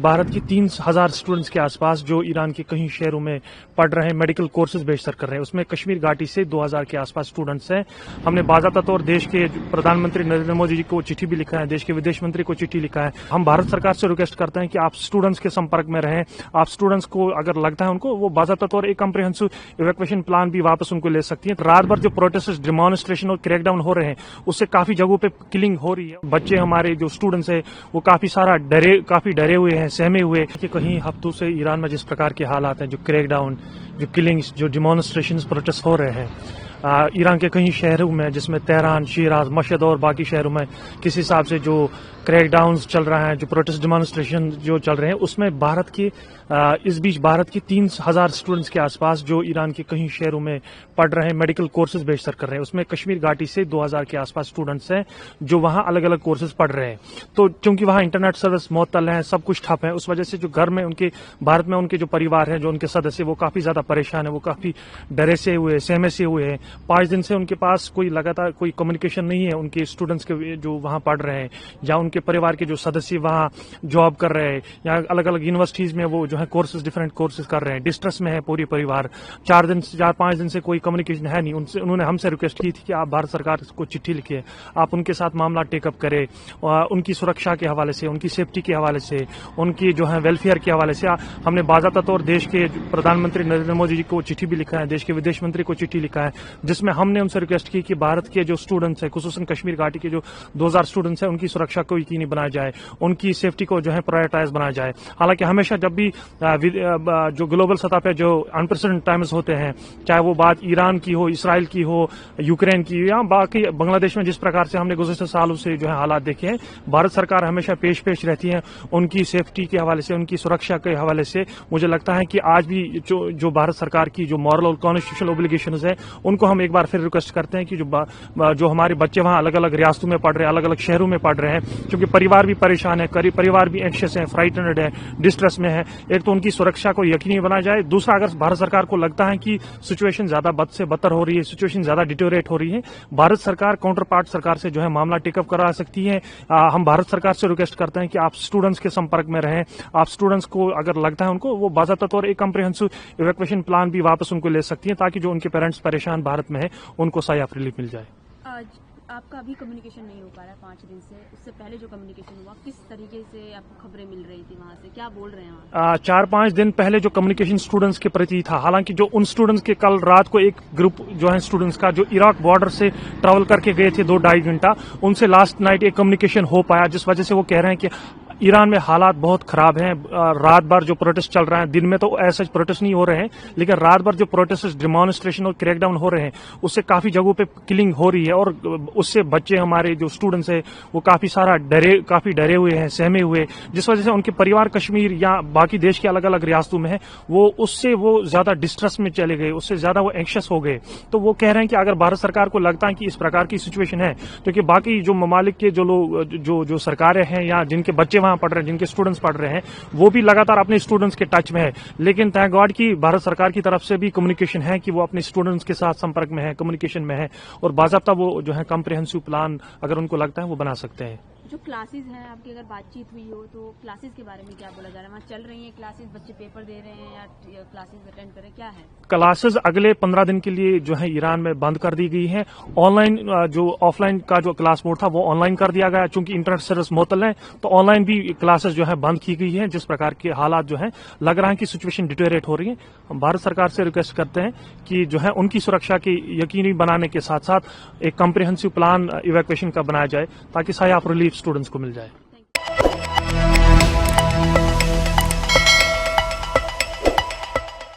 भारत की 3000 स्टूडेंट्स के आसपास जो ईरान के कई शहरों में पढ़ रहे हैं, मेडिकल कोर्सेज बेशतर कर रहे हैं। उसमें कश्मीर घाटी से 2000 के आसपास स्टूडेंट्स हैं। हमने बाज़ाब्ता तौर देश के प्रधानमंत्री नरेंद्र मोदी जी को चिट्ठी भी लिखा है, देश के विदेश मंत्री को चिट्ठी लिखा है। हम भारत सरकार से रिक्वेस्ट करते हैं कि आप स्टूडेंट्स के संपर्क में रहें। आप स्टूडेंट्स को अगर लगता है उनको, वो बाज़ाब्ता तौर एक कम्प्रिहेंसिव इवैक्यूएशन प्लान भी वापस उनको ले सकती है। रात भर जो प्रोटेस्ट, डिमॉन्स्ट्रेशन और क्रैकडाउन हो रहे हैं, उससे काफी जगहों पे किलिंग हो रही है। बच्चे हमारे जो स्टूडेंट्स हैं वो काफी डरे हुए हैं, सहमे हुए कि कहीं हफ्तों से ईरान में जिस प्रकार के हालात हैं, जो क्रैकडाउन, जो किलिंग्स, जो डिमॉन्स्ट्रेशन, प्रोटेस्ट हो रहे हैं ईरान के कई शहरों में, जिसमें तेहरान, शिराज, मशहद और बाकी शहरों में किस हिसाब से जो क्रैकडाउन्स चल रहा है, जो प्रोटेस्ट डिमॉन्स्ट्रेशन जो चल रहे हैं, उसमें इस बीच भारत की 3000 स्टूडेंट्स के आसपास जो ईरान के कई शहरों में पढ़ रहे हैं, मेडिकल कोर्सेज बेशतर कर रहे हैं। उसमें कश्मीर घाटी से 2000 के आसपास स्टूडेंट्स हैं जो वहां अलग अलग कोर्सेज पढ़ रहे हैं। तो चूंकि वहां इंटरनेट सर्विस मुअत्तल है, सब कुछ ठप है, उस वजह से जो घर में उनके, भारत में उनके जो परिवार हैं, जो उनके सदस्य, वो काफी ज्यादा परेशान है, वो काफी डरे से हुए, सहमे से हुए हैं। 5 दिन से उनके पास कोई लगातार कोई कम्युनिकेशन नहीं है उनके स्टूडेंट्स के जो वहां पढ़ रहे हैं, या उनके परिवार के जो सदस्य वहां जॉब कर रहे हैं, या अलग अलग यूनिवर्सिटीज में वो जो है डिफरेंट कोर्सेज कर रहे हैं। डिस्ट्रेस में है पूरी परिवार। 4-5 दिन से कोई कम्युनिकेशन है नहीं। उन्होंने हमसे रिक्वेस्ट की थी कि आप भारत सरकार को चिट्ठी लिखिए, आप उनके साथ मामला टेकअप करें, उनकी सुरक्षा के हवाले से, उनकी सेफ्टी के हवाले से, उनकी जो है वेलफेयर के हवाले से। हमने बाज़ाब्ता तौर देश के प्रधानमंत्री नरेंद्र मोदी जी को चिट्ठी भी लिखा है, देश के विदेश मंत्री को चिट्ठी लिखा है, जिसमें हमने उनसे रिक्वेस्ट की कि भारत के जो स्टूडेंट्स हैं, खुसूसन कश्मीर घाटी के जो 2000 स्टूडेंट्स हैं, उनकी सुरक्षा को यकीनी बनाया जाए, उनकी सेफ्टी को जो है प्रायोरिटाइज बनाया जाए। हालांकि हमेशा जब भी जो ग्लोबल सतह पे जो अनप्रेसिडेंटेड टाइम्स होते हैं, चाहे वो बात ईरान की हो, इसराइल की हो, यूक्रेन की, या बाकी बांग्लादेश में जिस प्रकार से हमने गुज़श्ता सालों से जो है हालात देखे हैं, भारत सरकार हमेशा पेश रहती है उनकी सेफ्टी के हवाले से, उनकी सुरक्षा के हवाले से। मुझे लगता है कि आज भी जो भारत सरकार की जो मॉरल और कॉन्स्टिट्यूशनल ओब्लिगेशंस है, उनको हम एक बार फिर रिक्वेस्ट करते हैं कि जो हमारे बच्चे वहां अलग अलग रियासतों में पढ़ रहे हैं, अलग अलग शहरों में पढ़ रहे हैं, क्योंकि परिवार भी परेशान है, परिवार भी एंक्शियस है, फ्राइटनड है, डिस्ट्रेस में है। एक तो उनकी सुरक्षा को यकीनी बनाया जाए, दूसरा अगर भारत सरकार को लगता है कि सिचुएशन ज्यादा बद से बदतर हो रही है, सिचुएशन ज्यादा डिटोरेट हो रही है, भारत सरकार काउंटर पार्ट सरकार से जो है मामला टेकअप करा सकती है। हम भारत सरकार से रिक्वेस्ट करते हैं कि आप स्टूडेंट्स के संपर्क में रहें। आप स्टूडेंट्स को अगर लगता है उनको, वो बाज़ाब्ता तौर एक कम्प्रिहेंसिव इवैक्यूएशन प्लान भी वापस उनको ले सकती है, ताकि जो उनके पेरेंट्स परेशान भारत में है उनको सही रिलीफ मिल जाए। आपका अभी कम्युनिकेशन नहीं हो पा रहा है 5 दिन से, उससे पहले जो कम्युनिकेशन हुआ, किस तरीके से आपको खबरें मिल रही थी वहां से, क्या बोल रहे हैं? 4-5 दिन पहले जो कम्युनिकेशन स्टूडेंट्स के प्रति था, हालांकि जो उन स्टूडेंट्स के कल रात को एक ग्रुप जो है स्टूडेंट्स का, जो इराक बॉर्डर से ट्रैवल करके गए थे 2-2.5 घंटा, उनसे लास्ट नाइट एक कम्युनिकेशन हो पाया, जिस वजह से वो कह रहे हैं कि ईरान में हालात बहुत खराब हैं। रात भर जो प्रोटेस्ट चल रहा है, दिन में तो ऐसे प्रोटेस्ट नहीं हो रहे हैं, लेकिन रात भर जो प्रोटेस्ट, डिमॉन्स्ट्रेशन और क्रैकडाउन हो रहे हैं, उससे काफी जगहों पे किलिंग हो रही है, और उससे बच्चे हमारे जो स्टूडेंट्स हैं वो काफी डरे हुए हैं, सहमे हुए, जिस वजह से उनके परिवार कश्मीर या बाकी देश के अलग अलग रियासतों में है, वो ज्यादा डिस्ट्रेस में चले गए, उससे ज्यादा वो एंक्शियस हो गए। तो वो कह रहे हैं कि अगर भारत सरकार को लगता है कि इस प्रकार की सिचुएशन है, क्योंकि बाकी जो ममालिक के जो लोग जो सरकारें हैं, या जिनके बच्चे वहां पढ़ रहे हैं, जिनके स्टूडेंट्स पढ़ रहे हैं, वो भी लगातार अपने स्टूडेंट्स के टच में है। लेकिन थैंक गॉड कि भारत सरकार की तरफ से भी कम्युनिकेशन है कि वो अपने स्टूडेंट्स के साथ संपर्क में है, कम्युनिकेशन में है, और बाज़ाब्ता वो जो है कम्प्रिहेंसिव प्लान अगर उनको लगता है वो बना सकते हैं। जो क्लासेस हैं आपकी, अगर बातचीत हुई हो तो क्लासेस के बारे में क्या बोला जा रहा है? वहाँ चल रही है क्लासेस, बच्चे पेपर दे रहे हैं या क्लासेस अटेंड कर रहे हैं, क्या है? क्लासेस अगले 15 दिन के लिए जो है ईरान में बंद कर दी गई है। ऑनलाइन जो ऑफलाइन का जो क्लास मोड था वो ऑनलाइन कर दिया गया, चूंकि इंटरनेट सर्विस मुअत्तल है, तो ऑनलाइन भी क्लासेस जो है बंद की गई है। जिस प्रकार के हालात जो है लग रहा है कि सिचुएशन डिटोरेट हो रही है, हम भारत सरकार से रिक्वेस्ट करते हैं कि जो है उनकी सुरक्षा की यकीनी बनाने के साथ साथ एक कम्प्रिहेंसिव प्लान इवैक्यूएशन का बनाया जाए, ताकि सही रिलीफ स्टूडेंट्स को मिल जाए।